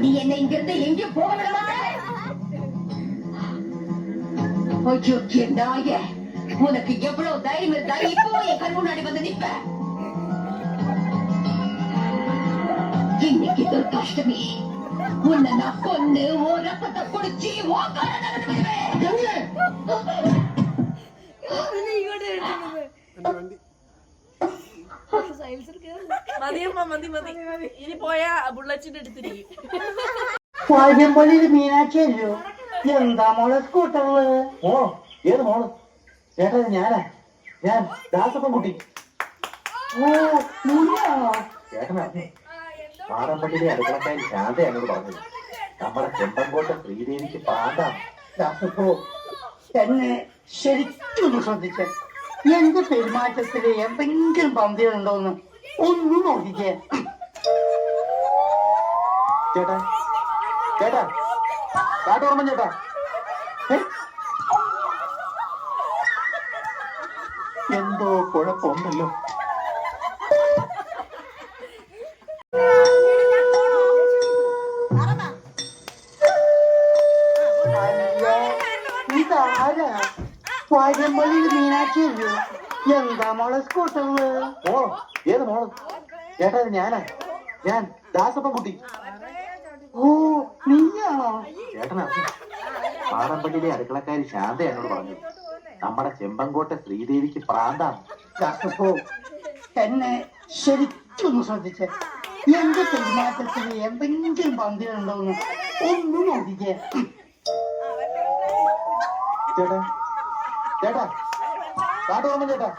நீ என்ன இங்கிருந்து எங்கே போக விட மாட்டே. நாய, உனக்கு எவ்வளவு தைரியம் இருந்தா இப்போ என் கண் முன்னாடி வந்து நிப்ப. இன்னைக்கு துர்காஷ்டமி, உன்னை நான் கொன்னு ஓ ரத்தத்தை குடிச்சு ஓக்கார ഇനി പോയാ ബുള്ളറ്റിന്റെ അടുത്തിരിക്കും. മീനാക്ഷിയല്ലോ. എന്താ മോളെ സ്കൂട്ടറില്? മോളോ? ഏത് മോള്? ചേട്ടാ ഞാനാ, ഞാൻ ദാസപ്പൻകുട്ടി. ഓ നീയാണോ? ചേട്ടനാ പാറമ്പള്ളിയിലെ അടുക്കളക്കാരി ശാന്ത എന്നോട് പറഞ്ഞത് നമ്മുടെ ചെമ്പൻകോട്ട ശ്രീദേവിക്ക് പാണ്ടാണ്. ദാസപ്പോ എന്നെ ശരിക്കും ശ്രദ്ധിച്ചേ. എന്റെ പെരുമാറ്റത്തില് എന്തെങ്കിലും പന്തികളുണ്ടോന്ന് ഒന്നും നോക്കിക്കേ. ചേട്ടാ ചേട്ടാ കാട്ടോർമ്മ ചേട്ടാ, എന്തോ കുഴപ്പമുണ്ടല്ലോ. ഇതാരാ? പഴമ്പള്ളിയിൽ മീനാക്ഷിയല്ലോ. എന്താ മോളെ സ്കൂട്ടറില്? മോളോ? ഏത് മോള്? ചേട്ടാ ഞാനാ, ഞാൻ ദാസപ്പൻകുട്ടി. ഓ നീയാണോ? ചേട്ടനാ പാറമ്പള്ളിയിലെ അടുക്കളക്കാരി ശാന്ത എന്നോട് പറഞ്ഞു നമ്മുടെ ചെമ്പൻകോട്ട ശ്രീദേവിക്ക് പ്രാന്താണ്. ദാസപ്പോ എന്നെ ശരിക്കൊന്ന് ശ്രദ്ധിച്ചേ. എന്റെ പെരുമാറ്റത്തിൽ എന്തെങ്കിലും പന്തികളുണ്ടോന്ന് ഒന്നും നോക്കിക്കേ. ചേട്ടാ ചേട്ടാ കാട്ടോർമ്മ ചേട്ടാ,